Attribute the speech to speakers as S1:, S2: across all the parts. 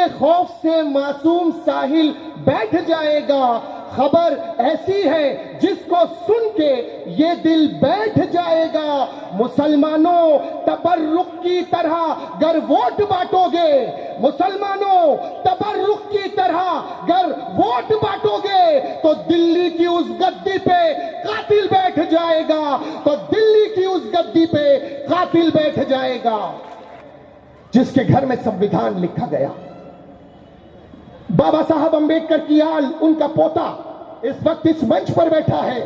S1: जिसके खौफ से मासूम साहिल बैठ जाएगा, खबर ऐसी है जिसको सुन के ये दिल बैठ जाएगा। मुसलमानों तबर्रुक की तरह गर वोट बांटोगे, मुसलमानों तबर्रुक की तरह गर वोट बांटोगे तो दिल्ली की उस गद्दी पे कातिल बैठ जाएगा, तो दिल्ली की उस गद्दी पे कातिल बैठ जाएगा। जिसके घर में संविधान लिखा गया, बाबा साहब अंबेडकर की आल, उनका पोता इस वक्त इस मंच पर बैठा है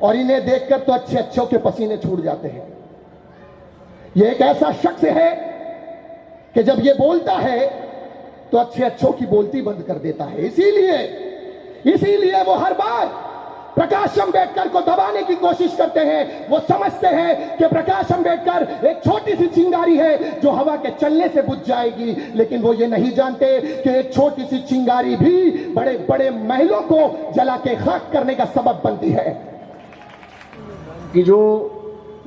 S1: और इन्हें देखकर तो अच्छे अच्छों के पसीने छूट जाते हैं। यह एक ऐसा शख्स है कि जब यह बोलता है तो अच्छे अच्छों की बोलती बंद कर देता है। इसीलिए वो हर बार प्रकाश अंबेडकर को दबाने की कोशिश करते हैं। वो समझते हैं कि प्रकाश अंबेडकर एक छोटी सी चिंगारी है जो हवा के चलने से बुझ जाएगी, लेकिन वो ये नहीं जानते कि एक छोटी सी चिंगारी भी बड़े बड़े महलों को जला के खाक करने का सबब बनती है।
S2: कि जो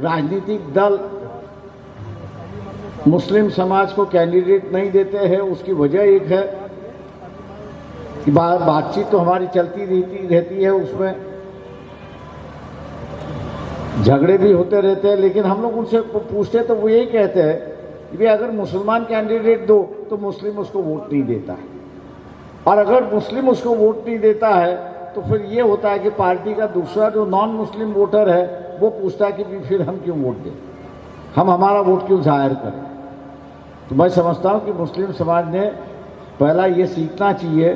S2: राजनीतिक दल मुस्लिम समाज को कैंडिडेट नहीं देते हैं, उसकी वजह एक है कि बातचीत तो हमारी चलती रहती है, उसमें झगड़े भी होते रहते हैं, लेकिन हम लोग उनसे पूछते तो वो यही कहते हैं कि अगर मुसलमान कैंडिडेट दो तो मुस्लिम उसको वोट नहीं देता है, और अगर मुस्लिम उसको वोट नहीं देता है तो फिर ये होता है कि पार्टी का दूसरा जो नॉन मुस्लिम वोटर है वो पूछता है कि फिर हम क्यों वोट दें, हम हमारा वोट क्यों जाहिर करें। तो मैं समझता हूँ कि मुस्लिम समाज ने पहला ये सीखना चाहिए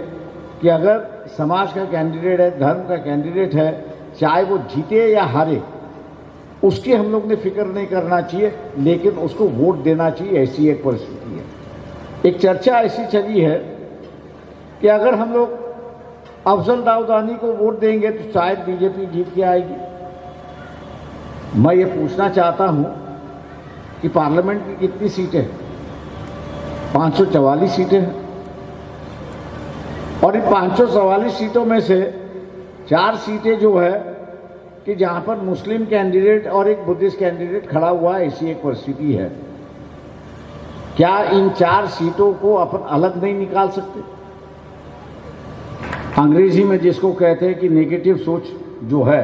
S2: कि अगर समाज का कैंडिडेट है, धर्म का कैंडिडेट है, चाहे वो जीते या हारे, उसकी हम लोग ने फिक्र नहीं करना चाहिए, लेकिन उसको वोट देना चाहिए। ऐसी एक परिस्थिति है। एक चर्चा ऐसी चली है कि अगर हम लोग अफजल दाऊदानी को वोट देंगे तो शायद बीजेपी जीत के आएगी। मैं ये पूछना चाहता हूं कि पार्लियामेंट की कितनी सीटें हैं? 544 सीटें हैं, और इन 544 सीटों में से 4 सीटें जो है कि जहां पर मुस्लिम कैंडिडेट और एक बुद्धिस्ट कैंडिडेट खड़ा हुआ है, ऐसी एक परिस्थिति है। क्या इन 4 सीटों को अपन अलग नहीं निकाल सकते? अंग्रेजी में जिसको कहते हैं कि नेगेटिव सोच जो है,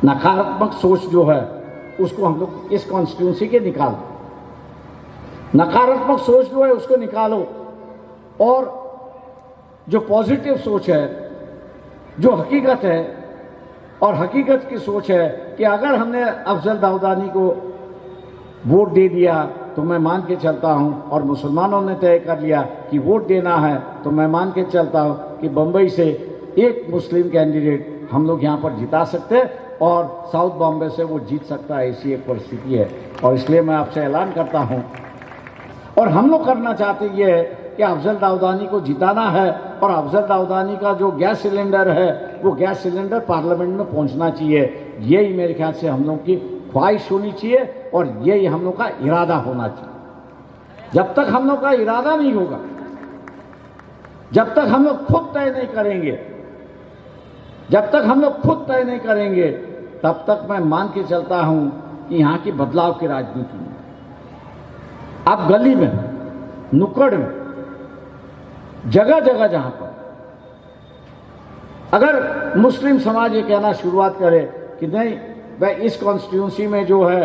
S2: नकारात्मक सोच जो है, उसको हम लोग इस कॉन्स्टिट्यूंसी के निकाल दो। नकारात्मक सोच जो है उसको निकालो, और जो पॉजिटिव सोच है, जो हकीकत है, और हकीकत की सोच है कि अगर हमने अफजल दाऊदानी को वोट दे दिया तो मैं मान के चलता हूं, और मुसलमानों ने तय कर लिया कि वोट देना है, तो मैं मान के चलता हूं कि बंबई से एक मुस्लिम कैंडिडेट हम लोग यहां पर जिता सकते हैं, और साउथ बॉम्बे से वो जीत सकता है। ऐसी एक परिस्थिति है, और इसलिए मैं आपसे ऐलान करता हूं, और हम लोग करना चाहते ये है कि अफजल दाऊदानी को जिताना है, और अफजल दाऊदानी का जो गैस सिलेंडर है वो गैस सिलेंडर पार्लियामेंट में पहुंचना चाहिए। यही मेरे ख्याल से हम लोग की ख्वाहिश होनी चाहिए, और यही हम लोग का इरादा होना चाहिए। जब तक हम लोग का इरादा नहीं होगा, जब तक हम लोग खुद तय नहीं करेंगे, जब तक हम लोग खुद तय नहीं करेंगे, तब तक मैं मान के चलता हूं कि यहां की बदलाव की राजनीति में आप गली में, नुक्कड़ में, जगह जगह जहां पर अगर मुस्लिम समाज ये कहना शुरुआत करे कि नहीं भाई इस कॉन्स्टिट्यूंसी में जो है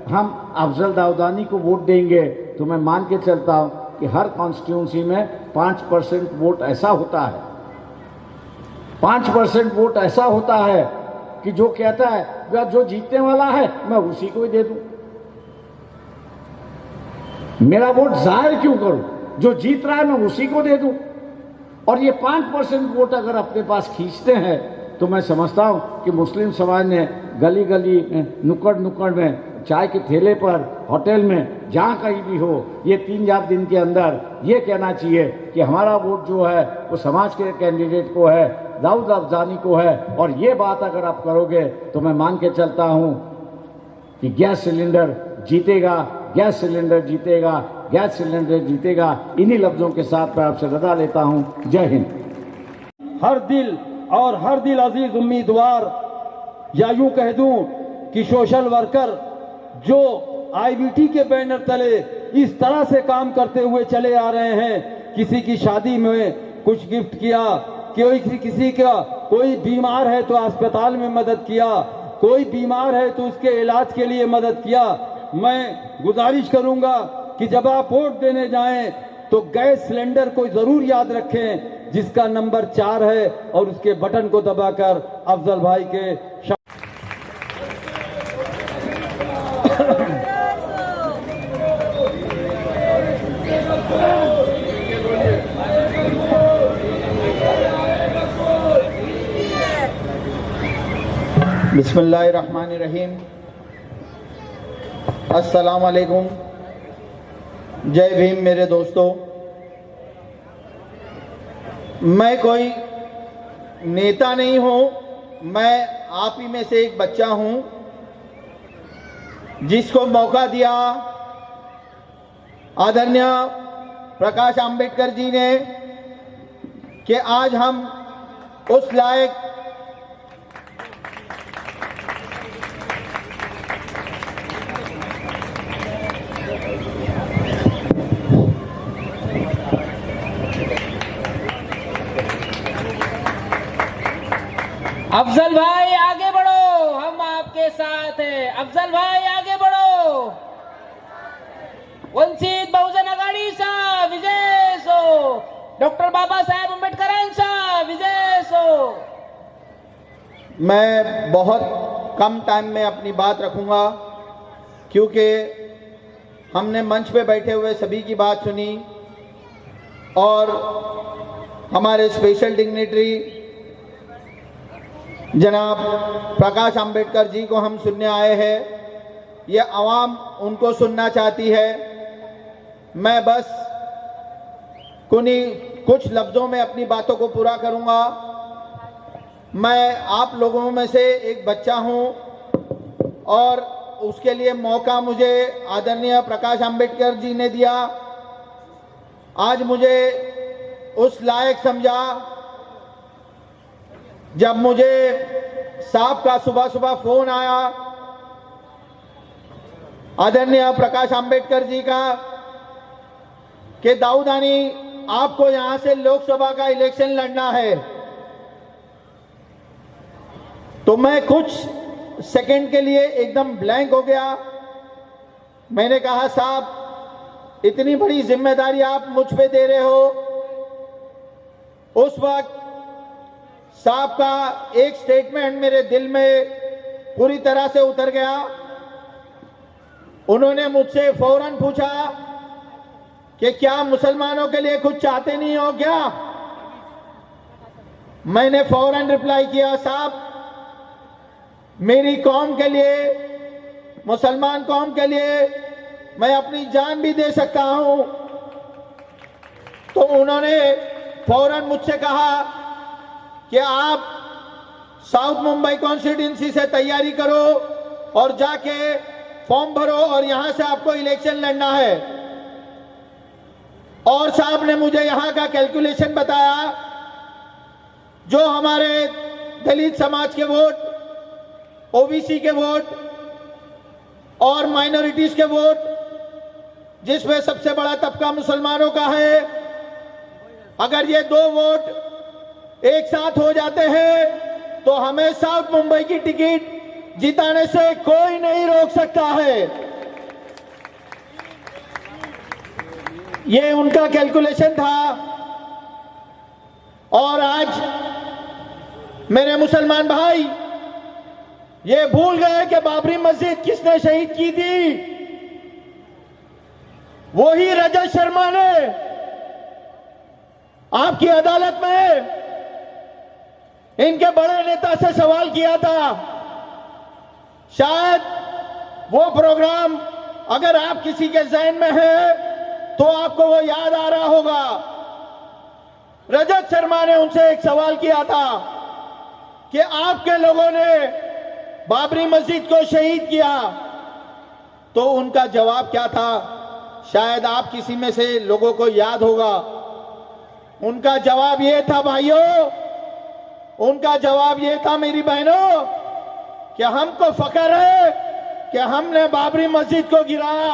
S2: हम अफजल दाऊदानी को वोट देंगे, तो मैं मान के चलता हूं कि हर कॉन्स्टिट्यूंसी में 5% वोट ऐसा होता है, 5% वोट ऐसा होता है कि जो कहता है जो जीतने वाला है मैं उसी को ही दे दूं, मेरा वोट जाहिर क्यों करूं, जो जीत रहा है मैं उसी को दे दूं। और ये 5% वोट अगर अपने पास खींचते हैं तो मैं समझता हूं कि मुस्लिम समाज ने गली गली नुक्कड़ नुक्कड़ में, चाय के ठेले पर, होटल में, जहां कहीं भी हो, ये 3-4 दिन के अंदर ये कहना चाहिए कि हमारा वोट जो है वो समाज के कैंडिडेट को है, दाऊद अफजानी को है। और ये बात अगर आप करोगे तो मैं मान के चलता हूं कि गैस सिलेंडर जीतेगा, गैस सिलेंडर जीतेगा, गैस सिलेंडर जीतेगा। इन्हीं लफ्जों के साथ मैं आपसे रजा लेता हूं। जय हिंद।
S3: हर दिल और हर दिल अजीज उम्मीदवार, या यूं कह दूं कि सोशल वर्कर जो आईबीटी के बैनर तले इस तरह से काम करते हुए चले आ रहे हैं। किसी की शादी में कुछ गिफ्ट किया, किसी का कोई बीमार है तो अस्पताल में मदद किया, कोई बीमार है तो उसके इलाज के लिए मदद किया। मैं गुजारिश करूंगा कि जब आप वोट देने जाएं तो गैस सिलेंडर को जरूर याद रखें जिसका नंबर 4 है और उसके बटन को दबाकर अफजल भाई के
S4: बिस्मिल्लाहिर्रहमानिर्रहीम। अस्सलाम वालेकुम। जय भीम मेरे दोस्तों। मैं कोई नेता नहीं हूं, मैं आप ही में से एक बच्चा हूं जिसको मौका दिया आदरणीय प्रकाश आंबेडकर जी ने कि आज हम उस लायक
S5: अफजल भाई आगे बढ़ो, हम आपके साथ हैं। अफजल भाई आगे बढ़ो। वंचित बहुजन आघाडीचा विजय सो, डॉक्टर बाबासाहेब आंबेडकरांचा विजय सो।
S4: मैं बहुत कम टाइम में अपनी बात रखूंगा क्योंकि हमने मंच पे बैठे हुए सभी की बात सुनी और हमारे स्पेशल डिग्नेटरी जनाब प्रकाश आंबेडकर जी को हम सुनने आए हैं। ये आवाम उनको सुनना चाहती है। मैं बस कुछ लफ्ज़ों में अपनी बातों को पूरा करूंगा। मैं आप लोगों में से एक बच्चा हूं और उसके लिए मौका मुझे आदरणीय प्रकाश आंबेडकर जी ने दिया। आज मुझे उस लायक समझा जब मुझे साहब का सुबह सुबह फोन आया आदरणीय प्रकाश आंबेडकर जी का कि दाऊदानी आपको यहां से लोकसभा का इलेक्शन लड़ना है। तो मैं कुछ सेकंड के लिए एकदम ब्लैंक हो गया। मैंने कहा साहब इतनी बड़ी जिम्मेदारी आप मुझ पे दे रहे हो। उस वक्त साहब का एक स्टेटमेंट मेरे दिल में पूरी तरह से उतर गया। उन्होंने मुझसे फौरन पूछा कि क्या मुसलमानों के लिए कुछ चाहते नहीं हो क्या? मैंने फौरन रिप्लाई किया साहब मेरी कौम के लिए, मुसलमान कौम के लिए मैं अपनी जान भी दे सकता हूं। तो उन्होंने फौरन मुझसे कहा कि आप साउथ मुंबई कॉन्स्टिट्यूंसी से तैयारी करो और जाके फॉर्म भरो और यहां से आपको इलेक्शन लड़ना है। और साहब ने मुझे यहां का कैलकुलेशन बताया, जो हमारे दलित समाज के वोट, ओबीसी के वोट और माइनॉरिटीज के वोट, जिसमें सबसे बड़ा तबका मुसलमानों का है, अगर ये दो वोट एक साथ हो जाते हैं तो हमें साउथ मुंबई की टिकट जिताने से कोई नहीं रोक सकता है। ये उनका कैलकुलेशन था। और आज मेरे मुसलमान भाई ये भूल गए कि बाबरी मस्जिद किसने शहीद की थी? वही रजत शर्मा ने आपकी अदालत में इनके बड़े नेता से सवाल किया था। शायद वो प्रोग्राम अगर आप किसी के ज़हन में है तो आपको वो याद आ रहा होगा। रजत शर्मा ने उनसे एक सवाल किया था कि आपके लोगों ने बाबरी मस्जिद को शहीद किया, तो उनका जवाब क्या था? शायद आप किसी में से लोगों को याद होगा। उनका जवाब ये था भाइयों, उनका जवाब ये था मेरी बहनों, कि हमको फख्र है कि हमने बाबरी मस्जिद को गिराया।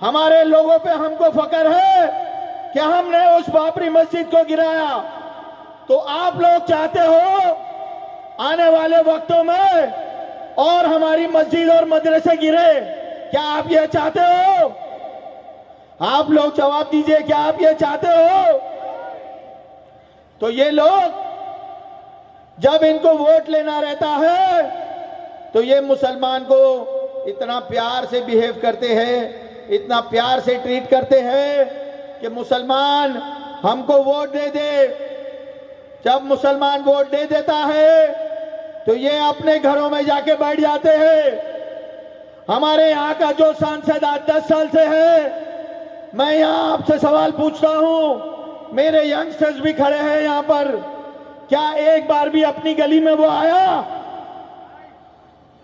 S4: हमारे लोगों पे हमको फक्र है कि हमने उस बाबरी मस्जिद को गिराया। तो आप लोग चाहते हो आने वाले वक्तों में और हमारी मस्जिद और मदरसे गिरे? क्या आप ये चाहते हो? आप लोग जवाब दीजिए, क्या आप ये चाहते हो? तो ये लोग जब इनको वोट लेना रहता है तो ये मुसलमान को इतना प्यार से बिहेव करते हैं, इतना प्यार से ट्रीट करते हैं कि मुसलमान हमको वोट दे दे। जब मुसलमान वोट दे देता है तो ये अपने घरों में जाके बैठ जाते हैं। हमारे यहाँ का जो सांसद आज 10 साल से है, मैं यहाँ आपसे सवाल पूछता हूँ, मेरे यंगस्टर्स भी खड़े हैं यहाँ पर, क्या एक बार भी अपनी गली में वो आया?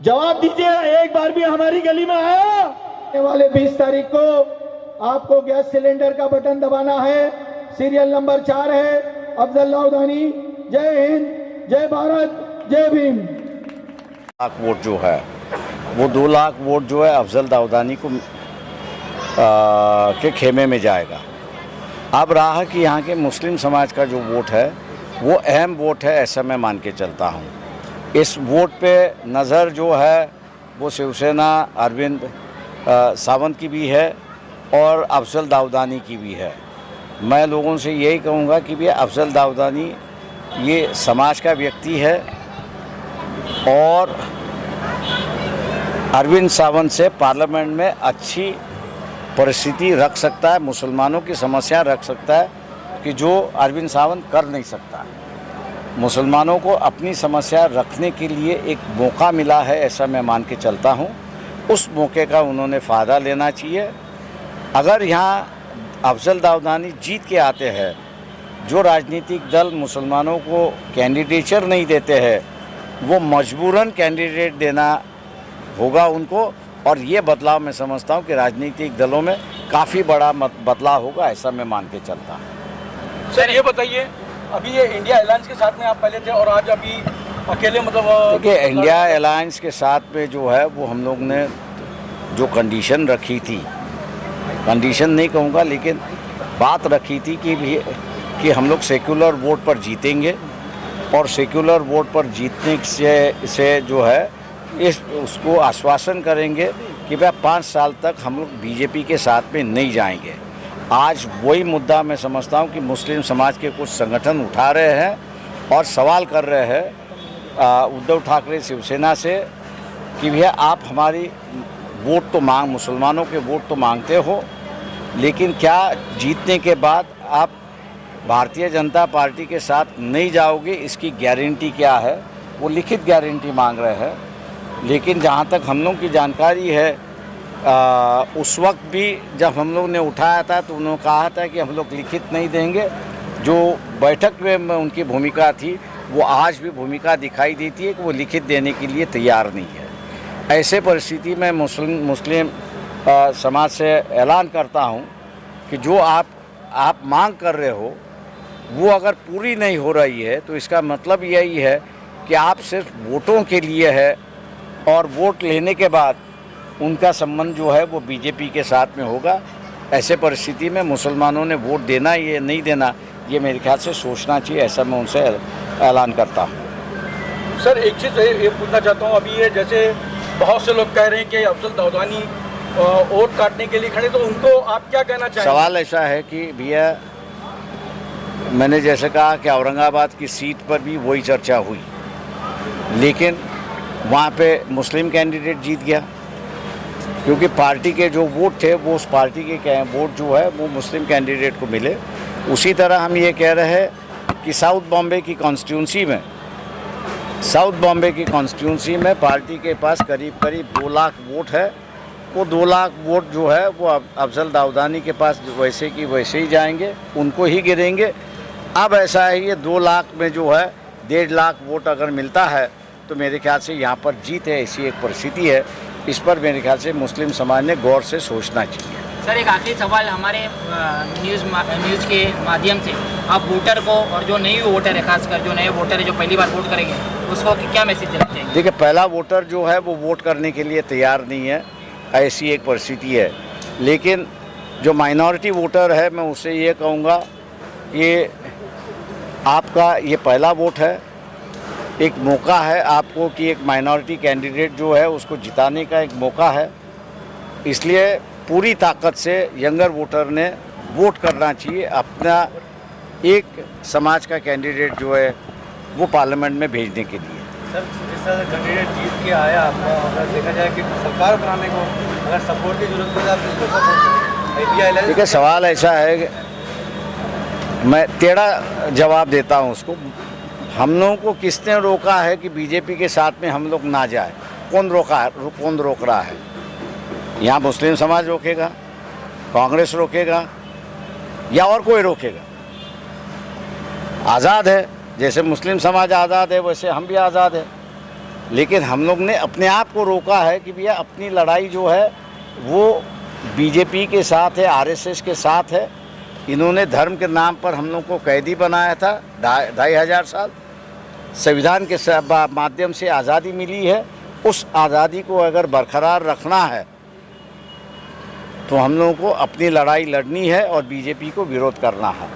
S4: जवाब दीजिए, एक बार भी हमारी गली में आया? आने वाले 20 तारीख को आपको गैस सिलेंडर का बटन दबाना है, सीरियल नंबर 4 है, अफजल दाऊदानी। जय हिंद, जय भारत, जय भीम।
S2: लाख वोट जो है वो 2 लाख वोट जो है अफजल दाऊदानी को के खेमे में जाएगा। अब रहा कि यहाँ के मुस्लिम समाज का जो वोट है वो अहम वोट है, ऐसा मैं मान के चलता हूँ। इस वोट पे नज़र जो है वो शिवसेना अरविंद सावंत की भी है और अफजल दाऊदानी की भी है। मैं लोगों से यही कहूँगा कि भैया अफजल दाऊदानी ये समाज का व्यक्ति है और अरविंद सावंत से पार्लियामेंट में अच्छी परिस्थिति रख सकता है, मुसलमानों की समस्या रख सकता है कि जो अरविंद सावंत कर नहीं सकता। मुसलमानों को अपनी समस्या रखने के लिए एक मौका मिला है, ऐसा मैं मान के चलता हूँ। उस मौके का उन्होंने फ़ायदा लेना चाहिए। अगर यहाँ अफजल दाऊदानी जीत के आते हैं, जो राजनीतिक दल मुसलमानों को कैंडिडेचर नहीं देते हैं वो मजबूरन कैंडिडेट देना होगा उनको, और ये बदलाव मैं समझता हूँ कि राजनीतिक दलों में काफ़ी बड़ा बदलाव होगा, ऐसा मैं मान के चलता हूँ।
S6: सर ये बताइए, अभी ये इंडिया अलायंस के साथ में आप पहले थे और आज अभी अकेले, मतलब
S2: देखिए इंडिया अलायंस के साथ में जो है वो हम लोग ने जो कंडीशन रखी थी, कंडीशन नहीं कहूँगा लेकिन बात रखी थी कि हम लोग सेक्युलर वोट पर जीतेंगे और सेक्युलर वोट पर जीतने से जो है उसको आश्वासन करेंगे कि भाई 5 साल तक हम लोग बीजेपी के साथ में नहीं जाएंगे। आज वही मुद्दा मैं समझता हूँ कि मुस्लिम समाज के कुछ संगठन उठा रहे हैं और सवाल कर रहे हैं उद्धव ठाकरे शिवसेना से कि भैया आप हमारी वोट तो मुसलमानों के वोट तो मांगते हो, लेकिन क्या जीतने के बाद आप भारतीय जनता पार्टी के साथ नहीं जाओगे, इसकी गारंटी क्या है? वो लिखित गारंटी मांग रहे हैं। लेकिन जहाँ तक हम लोग की जानकारी है उस वक्त भी जब हम लोग ने उठाया था तो उन्होंने कहा था कि हम लोग लिखित नहीं देंगे। जो बैठक में उनकी भूमिका थी वो आज भी भूमिका दिखाई देती है कि वो लिखित देने के लिए तैयार नहीं है। ऐसे परिस्थिति में मुस्लिम समाज से ऐलान करता हूँ कि जो आप मांग कर रहे हो वो अगर पूरी नहीं हो रही है तो इसका मतलब यही है कि आप सिर्फ वोटों के लिए है और वोट लेने के बाद उनका संबंध जो है वो बीजेपी के साथ में होगा। ऐसे परिस्थिति में मुसलमानों ने वोट देना ये नहीं देना ये मेरे ख्याल से सोचना चाहिए, ऐसा मैं उनसे ऐलान करता हूँ।
S6: सर एक चीज़ ये पूछना चाहता हूँ, अभी ये जैसे बहुत से लोग कह रहे हैं कि अफजल दाऊदानी वोट काटने के लिए खड़े, तो उनको आप क्या कहना चाहेंगे?
S2: सवाल ऐसा है कि भैया मैंने जैसे कहा कि औरंगाबाद की सीट पर भी वही चर्चा हुई, लेकिन वहाँ पे मुस्लिम कैंडिडेट जीत गया क्योंकि पार्टी के जो वोट थे वो उस पार्टी के वोट जो है वो मुस्लिम कैंडिडेट को मिले। उसी तरह हम ये कह रहे हैं कि साउथ बॉम्बे की कॉन्स्टिट्यूंसी में पार्टी के पास करीब 2 लाख वोट है। वो 2 लाख वोट जो है वो अफजल दाऊदानी के पास वैसे की वैसे ही जाएंगे, उनको ही गिरेंगे। अब ऐसा है ये 2 लाख में जो है 1.5 लाख वोट अगर मिलता है तो मेरे ख्याल से यहाँ पर जीत है, ऐसी एक परिस्थिति है। इस पर मेरे ख्याल से मुस्लिम समाज ने गौर से सोचना चाहिए।
S5: सर एक आखिरी सवाल हमारे न्यूज़ के माध्यम से आप वोटर को और जो नई वोटर है, खासकर जो नए वोटर है जो पहली बार वोट करेंगे, उसको क्या मैसेज देना चाहिए?
S2: देखिए पहला वोटर जो है वो वोट करने के लिए तैयार नहीं है, ऐसी एक परिस्थिति है। लेकिन जो माइनॉरिटी वोटर है मैं उससे ये कहूँगा, ये आपका ये पहला वोट है, एक मौका है आपको कि एक माइनॉरिटी कैंडिडेट जो है उसको जिताने का एक मौका है। इसलिए पूरी ताकत से यंगर वोटर ने वोट करना चाहिए, अपना एक समाज का कैंडिडेट जो है वो पार्लियामेंट में भेजने के लिए।
S7: सर, जिस तरह से कैंडिडेट जीत के आया आपका, अगर देखा जाए कि सरकार बनाने को अगर सपोर्ट की जरूरत है, आप किसको सपोर्ट करेंगे?
S2: देखिए, सवाल ऐसा है कि मैं टेढ़ा जवाब देता हूँ उसको। हम लोगों को किसने रोका है कि बीजेपी के साथ में हम लोग ना जाए? कौन रोक रहा है? यहाँ मुस्लिम समाज रोकेगा, कांग्रेस रोकेगा या और कोई रोकेगा? आज़ाद है, जैसे मुस्लिम समाज आज़ाद है वैसे हम भी आज़ाद है। लेकिन हम लोग ने अपने आप को रोका है कि भैया अपनी लड़ाई जो है वो बीजेपी के साथ है, आरएसएस के साथ है। इन्होंने धर्म के नाम पर हम लोग को कैदी बनाया था 2500 साल। संविधान के माध्यम से आज़ादी मिली है, उस आज़ादी को अगर बरकरार रखना है तो हम लोगों को अपनी लड़ाई लड़नी है और बीजेपी को विरोध करना है।